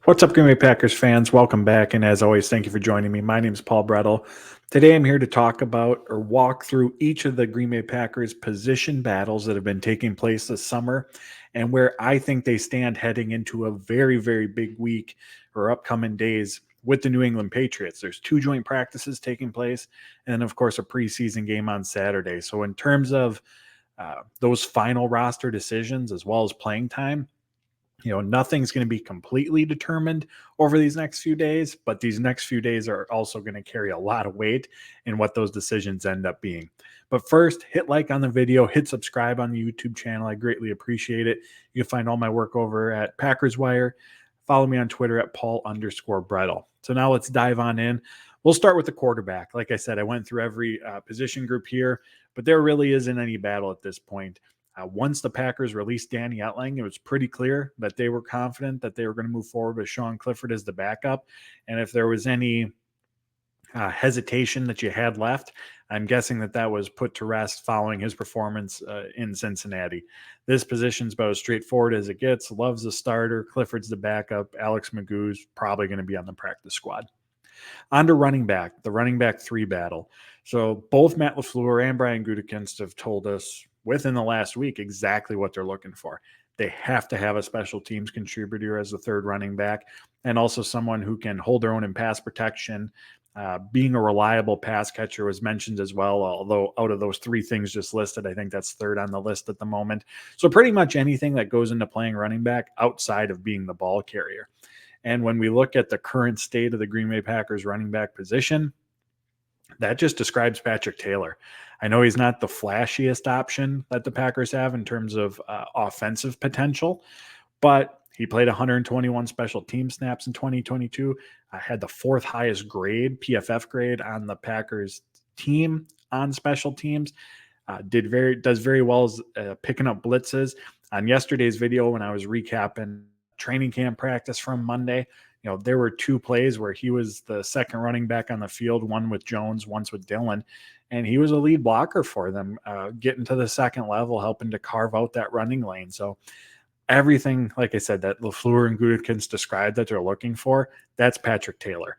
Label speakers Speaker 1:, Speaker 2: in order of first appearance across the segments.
Speaker 1: What's up, Green Bay Packers fans? Welcome back. And as always, thank you for joining me. My name is Paul Brettel. Today, I'm here to talk about or walk through each of the Green Bay Packers position battles that have been taking place this summer and where I think they stand heading into a very, very big week or upcoming days with the New England Patriots. There's two joint practices taking place and, of course, a preseason game on Saturday. So, in terms of those final roster decisions as well as playing time, nothing's going to be completely determined over these next few days, but these next few days are also going to carry a lot of weight in what those decisions end up being. But first, hit like on the video, hit subscribe on the YouTube channel. I greatly appreciate it. You can find all my work over at Packers Wire. Follow me on Twitter at Paul_Brettel. So now let's dive on in. We'll start with the quarterback. Like I said, I went through every position group here, but there really isn't any battle at this point. Once the Packers released Danny Etling, it was pretty clear that they were confident that they were going to move forward with Sean Clifford as the backup. And if there was any hesitation that you had left, I'm guessing that was put to rest following his performance in Cincinnati. This position's about as straightforward as it gets. Love's the starter. Clifford's the backup. Alex Magoo's probably going to be on the practice squad. On to running back, the running back 3 battle. So both Matt LaFleur and Brian Gutekunst have told us within the last week exactly what they're looking for. They have to have a special teams contributor as the third running back and also someone who can hold their own in pass protection. Being a reliable pass catcher was mentioned as well, although out of those 3 things just listed, I think that's third on the list at the moment. So pretty much anything that goes into playing running back outside of being the ball carrier. And when we look at the current state of the Green Bay Packers running back position, that just describes Patrick Taylor. I know he's not the flashiest option that the Packers have in terms of offensive potential, but he played 121 special team snaps in 2022, had the 4th highest grade, PFF grade, on the Packers team on special teams, does very well as picking up blitzes. On yesterday's video, when I was recapping training camp practice from Monday, there were 2 plays where he was the second running back on the field, one with Jones, once with Dillon, and he was a lead blocker for them, getting to the second level, helping to carve out that running lane. So everything, like I said, that LaFleur and Gutekunst described that they're looking for, that's Patrick Taylor.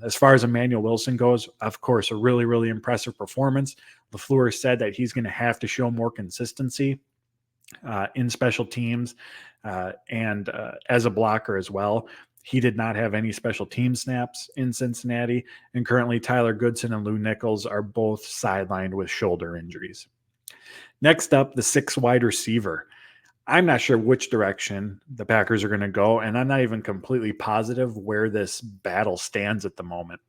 Speaker 1: As far as Emmanuel Wilson goes, of course, a really, really impressive performance. LaFleur said that he's going to have to show more consistency in special teams and as a blocker as well. He did not have any special team snaps in Cincinnati, and currently Tyler Goodson and Lou Nichols are both sidelined with shoulder injuries. Next up, the 6 wide receiver. I'm not sure which direction the Packers are going to go, and I'm not even completely positive where this battle stands at the moment,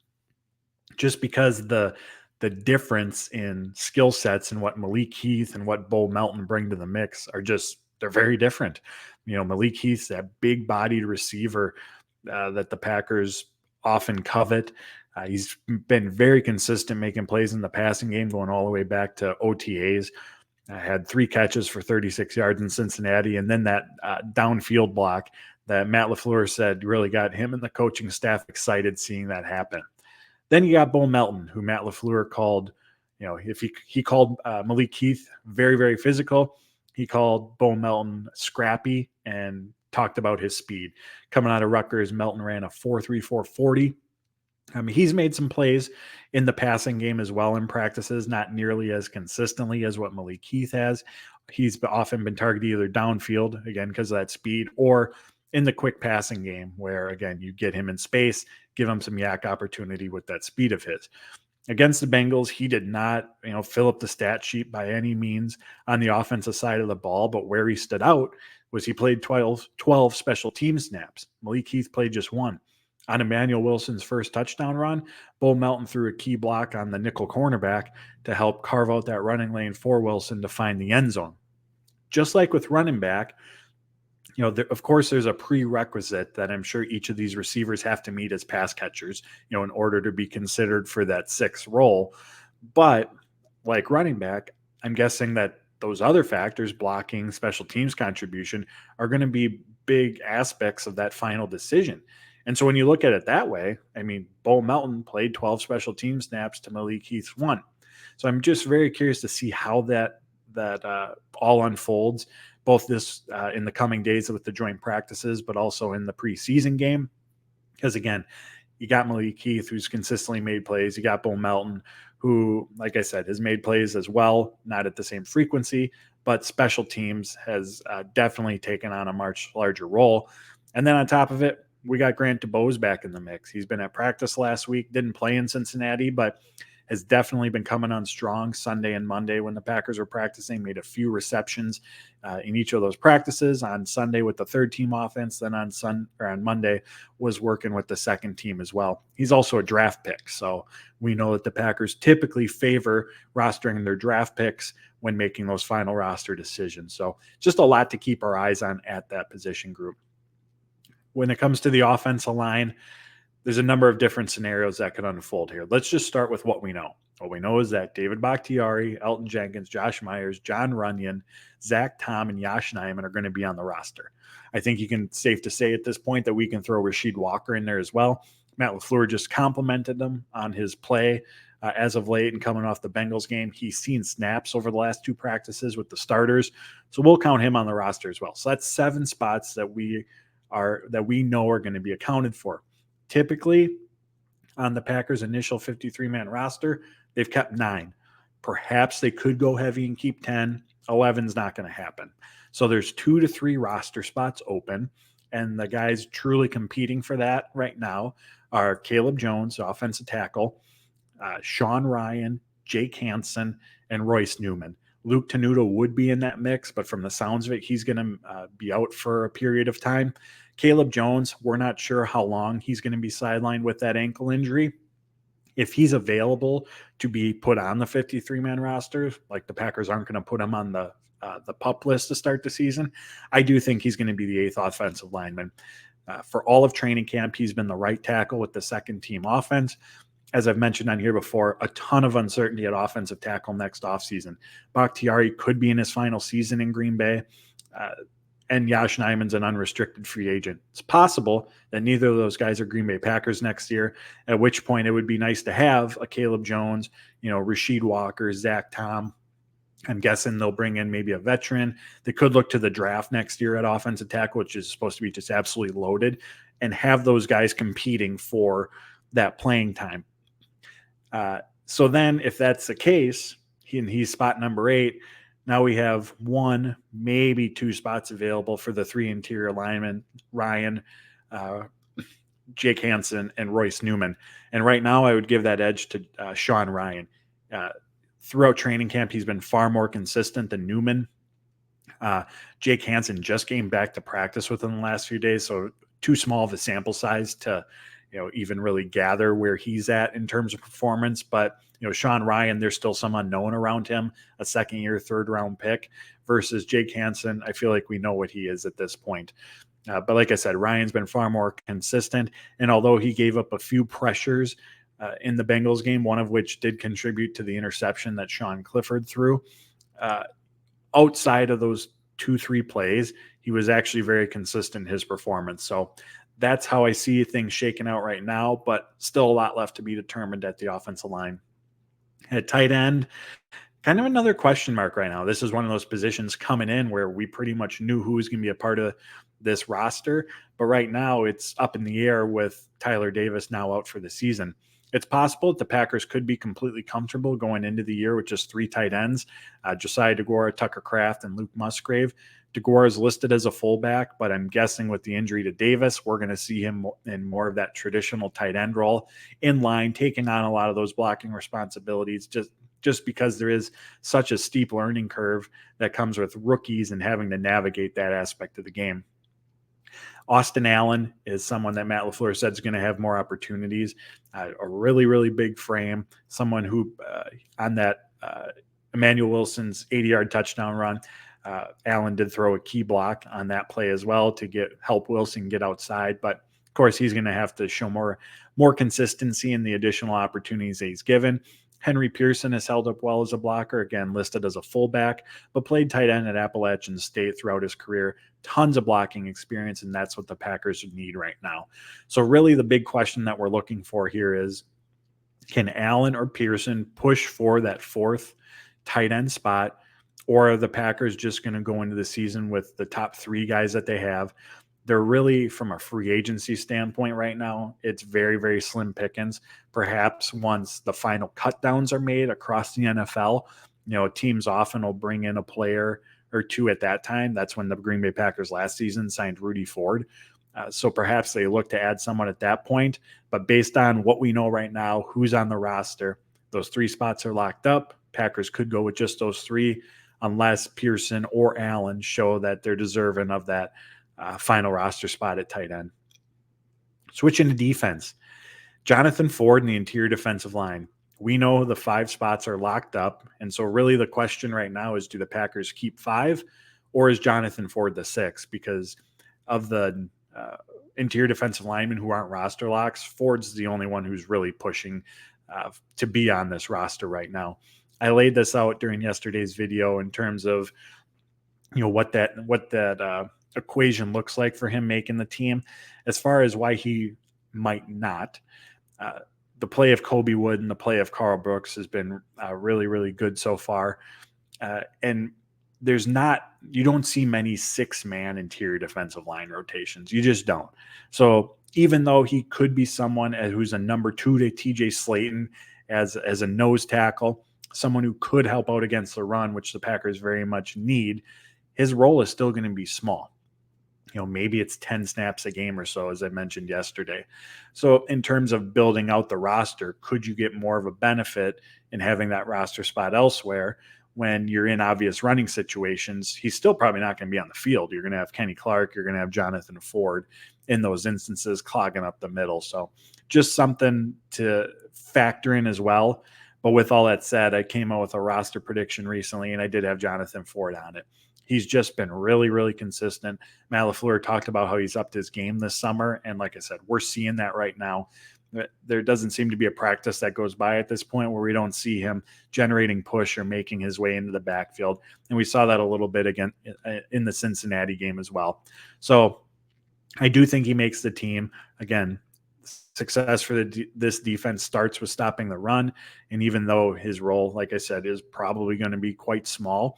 Speaker 1: just because the difference in skill sets and what Malik Heath and what Bo Melton bring to the mix they're very different. Malik Heath's that big-bodied receiver that the Packers often covet. He's been very consistent making plays in the passing game, going all the way back to OTAs. Had 3 catches for 36 yards in Cincinnati, and then that downfield block that Matt LaFleur said really got him and the coaching staff excited seeing that happen. Then you got Bo Melton, who Matt LaFleur called, if he called Malik Heath very, very physical. He called Bo Melton scrappy and talked about his speed. Coming out of Rutgers, Melton ran a 4.34 40. He's made some plays in the passing game as well in practices, not nearly as consistently as what Malik Heath has. He's often been targeted either downfield, again, because of that speed, or in the quick passing game where, again, you get him in space, give him some yak opportunity with that speed of his. Against the Bengals, he did not, fill up the stat sheet by any means on the offensive side of the ball, but where he stood out was he played 12 special team snaps. Malik Heath played just 1. On Emmanuel Wilson's first touchdown run, Bo Melton threw a key block on the nickel cornerback to help carve out that running lane for Wilson to find the end zone. Just like with running back, of course, there's a prerequisite that I'm sure each of these receivers have to meet as pass catchers, in order to be considered for that 6th role. But like running back, I'm guessing that those other factors, blocking, special teams contribution, are going to be big aspects of that final decision. And so when you look at it that way, Bo Melton played 12 special team snaps to Malik Heath's 1. So I'm just very curious to see how that all unfolds both this in the coming days with the joint practices, but also in the preseason game. Because again, you got Malik Heath, who's consistently made plays. You got Bo Melton, who, like I said, has made plays as well, not at the same frequency, but special teams has definitely taken on a much larger role. And then on top of it, we got Grant DuBose back in the mix. He's been at practice last week, didn't play in Cincinnati, but has definitely been coming on strong Sunday and Monday when the Packers were practicing, made a few receptions in each of those practices. On Sunday with the third team offense, then on Monday was working with the second team as well. He's also a draft pick, so we know that the Packers typically favor rostering their draft picks when making those final roster decisions. So just a lot to keep our eyes on at that position group. When it comes to the offensive line, there's a number of different scenarios that could unfold here. Let's just start with what we know. What we know is that David Bakhtiari, Elton Jenkins, Josh Myers, John Runyon, Zach Tom, and Yosh Nijman are going to be on the roster. I think you can safe to say at this point that we can throw Rasheed Walker in there as well. Matt LaFleur just complimented him on his play as of late and coming off the Bengals game. He's seen snaps over the last two practices with the starters, so we'll count him on the roster as well. So that's 7 spots that we know are going to be accounted for. Typically, on the Packers' initial 53-man roster, they've kept 9. Perhaps they could go heavy and keep 10. 11's not going to happen. So there's 2 to 3 roster spots open, and the guys truly competing for that right now are Caleb Jones, offensive tackle, Sean Ryan, Jake Hansen, and Royce Newman. Luke Tenuta would be in that mix, but from the sounds of it, he's going to be out for a period of time. Caleb Jones, we're not sure how long he's going to be sidelined with that ankle injury. If he's available to be put on the 53-man roster, like the Packers aren't going to put him on the PUP list to start the season, I do think he's going to be the 8th offensive lineman. For all of training camp, he's been the right tackle with the second team offense. As I've mentioned on here before, a ton of uncertainty at offensive tackle next offseason. Bakhtiari could be in his final season in Green Bay, and Yosh Nijman's an unrestricted free agent. It's possible that neither of those guys are Green Bay Packers next year, at which point it would be nice to have a Caleb Jones, Rasheed Walker, Zach Tom. I'm guessing they'll bring in maybe a veteran. They could look to the draft next year at offensive tackle, which is supposed to be just absolutely loaded, and have those guys competing for that playing time. So then if that's the case, he's spot number 8, now we have 1, maybe 2 spots available for the 3 interior linemen, Ryan, Jake Hansen, and Royce Newman. And right now I would give that edge to Sean Ryan. Throughout training camp, he's been far more consistent than Newman. Jake Hansen just came back to practice within the last few days, so too small of a sample size to even really gather where he's at in terms of performance. But, Sean Ryan, there's still some unknown around him, a second-year, third-round pick, versus Jake Hansen. I feel like we know what he is at this point. But like I said, Ryan's been far more consistent. And although he gave up a few pressures in the Bengals game, one of which did contribute to the interception that Sean Clifford threw, outside of those 2-3 plays, he was actually very consistent in his performance. So that's how I see things shaking out right now, but still a lot left to be determined at the offensive line. At tight end, kind of another question mark right now. This is one of those positions coming in where we pretty much knew who was going to be a part of this roster, but right now it's up in the air with Tyler Davis now out for the season. It's possible that the Packers could be completely comfortable going into the year with just 3 tight ends, Josiah DeGuara, Tucker Kraft, and Luke Musgrave. DeGuara is listed as a fullback, but I'm guessing with the injury to Davis, we're going to see him in more of that traditional tight end role, in line, taking on a lot of those blocking responsibilities, just because there is such a steep learning curve that comes with rookies and having to navigate that aspect of the game. Austin Allen is someone that Matt LaFleur said is going to have more opportunities, a really, really big frame, someone who on that Emmanuel Wilson's 80-yard touchdown run, Allen did throw a key block on that play as well to help Wilson get outside. But of course, he's going to have to show more consistency in the additional opportunities that he's given. Henry Pearson has held up well as a blocker, again, listed as a fullback, but played tight end at Appalachian State throughout his career. Tons of blocking experience, and that's what the Packers need right now. So really the big question that we're looking for here is, can Allen or Pearson push for that 4th tight end spot, Or are the Packers just going to go into the season with the top 3 guys that they have? They're really, from a free agency standpoint right now, it's very, very slim pickings. Perhaps once the final cut downs are made across the NFL, teams often will bring in a player or 2 at that time. That's when the Green Bay Packers last season signed Rudy Ford. So perhaps they look to add someone at that point. But based on what we know right now, who's on the roster, those 3 spots are locked up. Packers could go with just those 3 unless Pearson or Allen show that they're deserving of that final roster spot at tight end. Switching to defense, Jonathan Ford in the interior defensive line. We know the 5 spots are locked up. And so really the question right now is, do the Packers keep 5 or is Jonathan Ford the 6? Because of the interior defensive linemen who aren't roster locks, Ford's the only one who's really pushing to be on this roster right now. I laid this out during yesterday's video in terms of what that equation looks like for him making the team. As far as why he might not, the play of Kobe Wood and the play of Carl Brooks has been really, really good so far. And you don't see many 6-man interior defensive line rotations. You just don't. So even though he could be someone who's a number 2 to TJ Slayton as a nose tackle, someone who could help out against the run, which the Packers very much need, his role is still going to be small. Maybe it's 10 snaps a game or so, as I mentioned yesterday. So in terms of building out the roster, could you get more of a benefit in having that roster spot elsewhere when you're in obvious running situations? He's still probably not going to be on the field. You're going to have Kenny Clark. You're going to have Jonathan Ford in those instances clogging up the middle. So just something to factor in as well. But with all that said, I came out with a roster prediction recently, and I did have Jonathan Ford on it. He's just been really, really consistent. Matt LaFleur talked about how he's upped his game this summer. And like I said, we're seeing that right now. There doesn't seem to be a practice that goes by at this point where we don't see him generating push or making his way into the backfield. And we saw that a little bit again in the Cincinnati game as well. So I do think he makes the team. Again, success for this defense starts with stopping the run. And even though his role, like I said, is probably going to be quite small,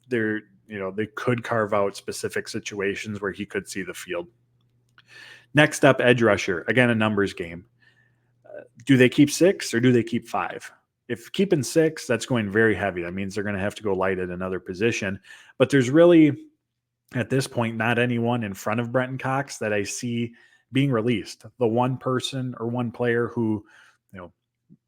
Speaker 1: they could carve out specific situations where he could see the field. Next up, edge rusher. Again, a numbers game. Do they keep 6 or do they keep 5? If keeping 6, that's going very heavy. That means they're going to have to go light at another position. But there's really, at this point, not anyone in front of Brenton Cox that I see being released. The one person or one player who,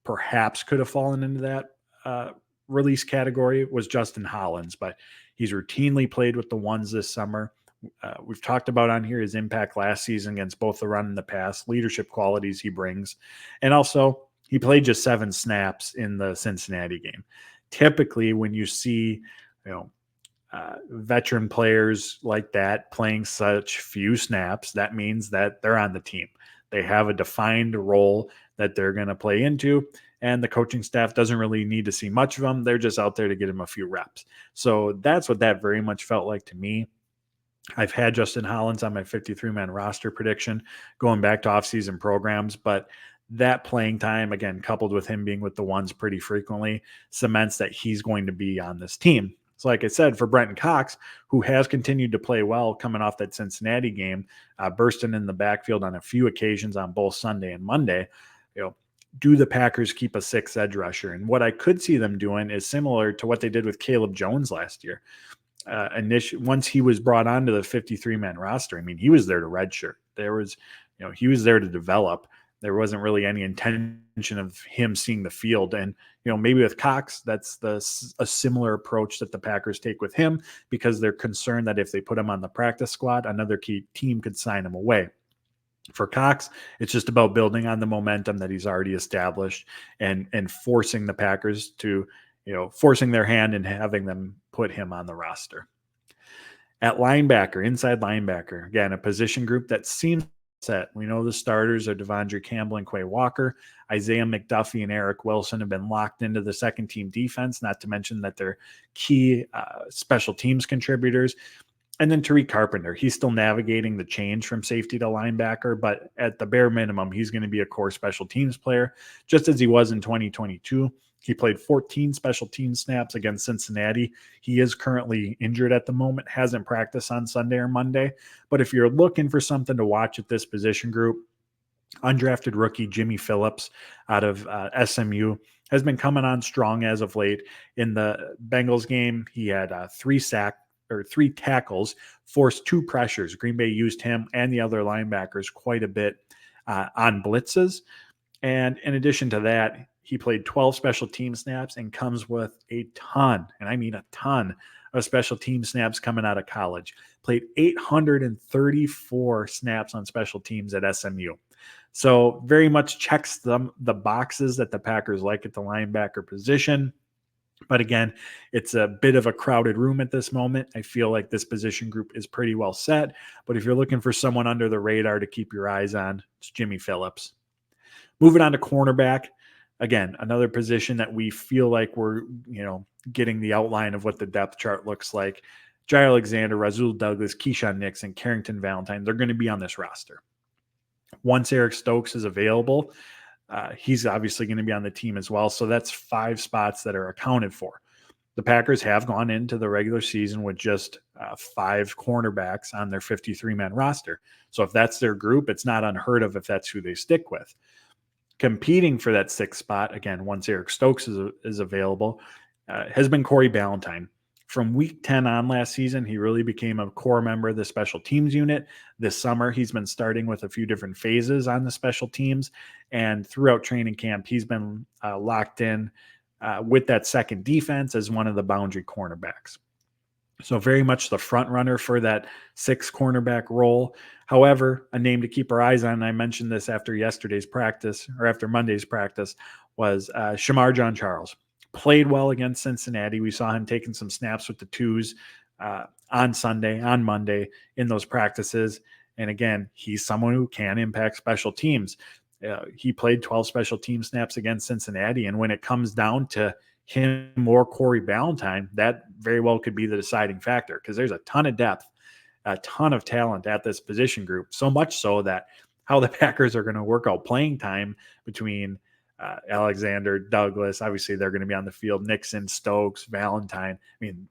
Speaker 1: perhaps could have fallen into that release category was Justin Hollins, but he's routinely played with the ones this summer. We've talked about on here his impact last season against both the run and the pass, leadership qualities he brings. And also he played just 7 snaps in the Cincinnati game. Typically when you see, veteran players like that playing such few snaps, that means that they're on the team. They have a defined role that they're going to play into, and the coaching staff doesn't really need to see much of them. They're just out there to get him a few reps. So that's what that very much felt like to me. I've had Justin Hollins on my 53-man roster prediction going back to offseason programs, but that playing time, again, coupled with him being with the ones pretty frequently, cements that he's going to be on this team. So like I said, for Brenton Cox, who has continued to play well coming off that Cincinnati game, bursting in the backfield on a few occasions on both Sunday and Monday, do the Packers keep a 6 edge rusher? And what I could see them doing is similar to what they did with Caleb Jones last year. Once he was brought onto the 53-man roster, I mean, he was there to redshirt. He was there to develop. There wasn't really any intention of him seeing the field. And, maybe with Cox, that's a similar approach that the Packers take with him, because they're concerned that if they put him on the practice squad, another key team could sign him away. For Cox, it's just about building on the momentum that he's already established and forcing the Packers to, forcing their hand and having them put him on the roster. At linebacker, inside linebacker, again, a position group that seems set. We know the starters are Devondre Campbell and Quay Walker. Isaiah McDuffie and Eric Wilson have been locked into the second team defense, not to mention that they're key special teams contributors. And then Tariq Carpenter, he's still navigating the change from safety to linebacker, but at the bare minimum, he's going to be a core special teams player, just as he was in 2022. He played 14 special team snaps against Cincinnati. He is currently injured at the moment, hasn't practiced on Sunday or Monday. But if you're looking for something to watch at this position group, undrafted rookie Jimmy Phillips out of SMU has been coming on strong as of late. In the Bengals game, he had three tackles, forced 2 pressures. Green Bay used him and the other linebackers quite a bit on blitzes. And in addition to that, he played 12 special team snaps and comes with a ton, and I mean a ton, of special team snaps coming out of college. Played 834 snaps on special teams at SMU. So very much checks the boxes that the Packers like at the linebacker position. But again, it's a bit of a crowded room at this moment. I feel like this position group is pretty well set. But if you're looking for someone under the radar to keep your eyes on, it's Jimmy Phillips. Moving on to cornerback, again, another position that we feel like we're, getting the outline of what the depth chart looks like. Jair Alexander, Rasul Douglas, Keyshawn Nixon, Carrington Valentine, they're going to be on this roster. Once Eric Stokes is available, he's obviously going to be on the team as well. So that's 5 spots that are accounted for. The Packers have gone into the regular season with just 5 cornerbacks on their 53-man roster. So if that's their group, it's not unheard of if that's who they stick with. Competing for that 6th spot, again, once Eric Stokes is available, has been Corey Ballantyne. From week 10 on last season, he really became a core member of the special teams unit. This summer, he's been starting with a few different phases on the special teams. And throughout training camp, he's been locked in with that second defense as one of the boundary cornerbacks. So very much the front runner for that 6th cornerback role. However, a name to keep our eyes on, and I mentioned this after yesterday's practice or after Monday's practice, was Shemar Jean-Charles. Played well against Cincinnati. We saw him taking some snaps with the 2s on Monday in those practices. And again, he's someone who can impact special teams. He played 12 special team snaps against Cincinnati. And when it comes down to him or Corey Ballantyne, that very well could be the deciding factor because there's a ton of depth, a ton of talent at this position group. So much so that how the Packers are going to work out playing time between Alexander, Douglas, obviously they're going to be on the field, Nixon, Stokes, Valentine. I mean,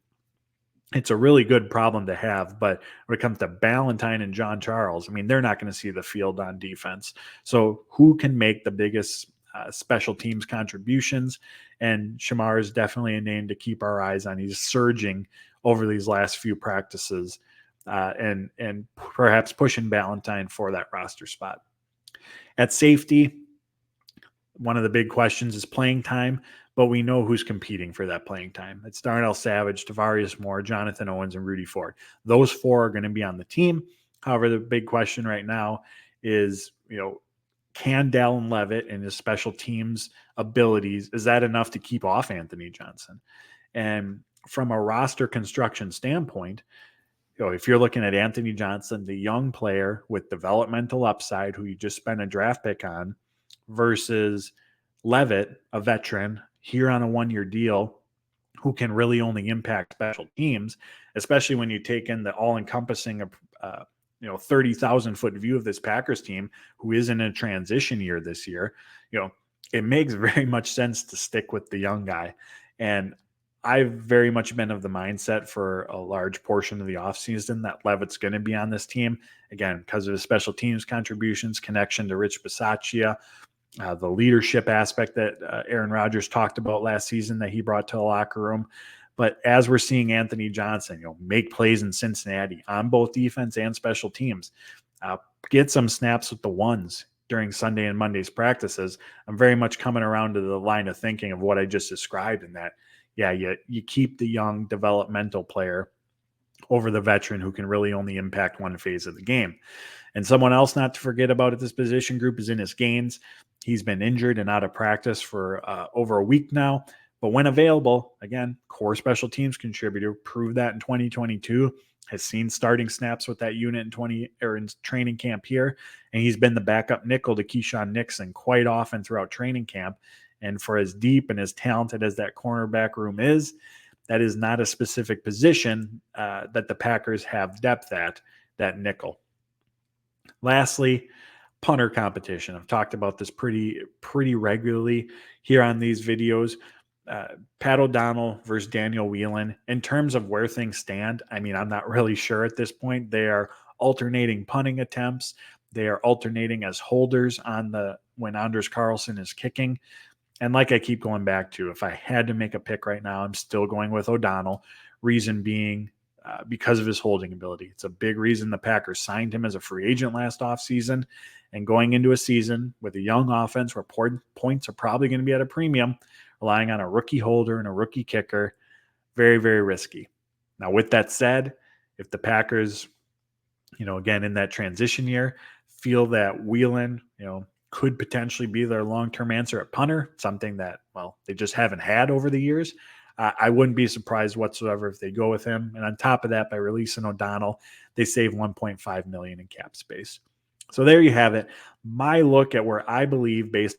Speaker 1: it's a really good problem to have, but when it comes to Ballantyne and Jean-Charles, I mean, they're not going to see the field on defense. So who can make the biggest special teams contributions? And Shemar is definitely a name to keep our eyes on. He's surging over these last few practices and perhaps pushing Ballantyne for that roster spot. At safety, one of the big questions is playing time, but we know who's competing for that playing time. It's Darnell Savage, Tavarius Moore, Jonathan Owens, and Rudy Ford. Those 4 are going to be on the team. However, the big question right now is, can Dallin Leavitt and his special teams abilities, is that enough to keep off Anthony Johnson? And from a roster construction standpoint, if you're looking at Anthony Johnson, the young player with developmental upside who you just spent a draft pick on, versus Leavitt, a veteran here on a 1-year deal who can really only impact special teams, especially when you take in the all-encompassing 30,000-foot view of this Packers team who is in a transition year this year. It makes very much sense to stick with the young guy. And I've very much been of the mindset for a large portion of the offseason that Leavitt's going to be on this team, again, because of his special teams contributions, connection to Rich Bisaccia, the leadership aspect that Aaron Rodgers talked about last season that he brought to the locker room. But as we're seeing Anthony Johnson, make plays in Cincinnati on both defense and special teams, get some snaps with the 1s during Sunday and Monday's practices, I'm very much coming around to the line of thinking of what I just described in that, you keep the young developmental player over the veteran who can really only impact one phase of the game. And someone else not to forget about at this position group is Innis Gaines. He's been injured and out of practice for over a week now. But when available, again, core special teams contributor, proved that in 2022, has seen starting snaps with that unit in training camp here. And he's been the backup nickel to Keyshawn Nixon quite often throughout training camp. And for as deep and as talented as that cornerback room is, that is not a specific position that the Packers have depth at, that nickel. Lastly, punter competition. I've talked about this pretty regularly here on these videos. Pat O'Donnell versus Daniel Whelan. In terms of where things stand, I mean, I'm not really sure at this point. They are alternating punting attempts. They are alternating as holders on the when Anders Carlson is kicking. And like I keep going back to, if I had to make a pick right now, I'm still going with O'Donnell. Reason being, because of his holding ability. It's a big reason the Packers signed him as a free agent last offseason. And going into a season with a young offense where points are probably going to be at a premium, relying on a rookie holder and a rookie kicker, very, very risky. Now, with that said, if the Packers, again, in that transition year, feel that Whelan, could potentially be their long-term answer at punter, something that, well, they just haven't had over the years. I wouldn't be surprised whatsoever if they go with him. And on top of that, by releasing O'Donnell, they save $1.5 million in cap space. So there you have it. My look at where I believe, based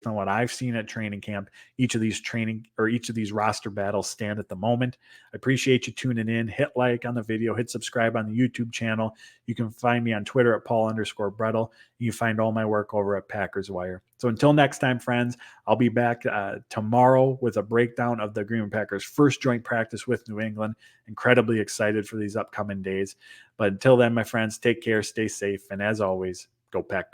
Speaker 1: on what I've seen at training camp, each of these roster battles stand at the moment. I appreciate you tuning in. Hit like on the video, hit subscribe on the YouTube channel. You can find me on Twitter at Paul_Brettel. You can find all my work over at Packers Wire. So until next time, friends, I'll be back tomorrow with a breakdown of the Green Bay Packers' first joint practice with New England. Incredibly excited for these upcoming days. But until then, my friends, take care, stay safe, and as always, go Pack.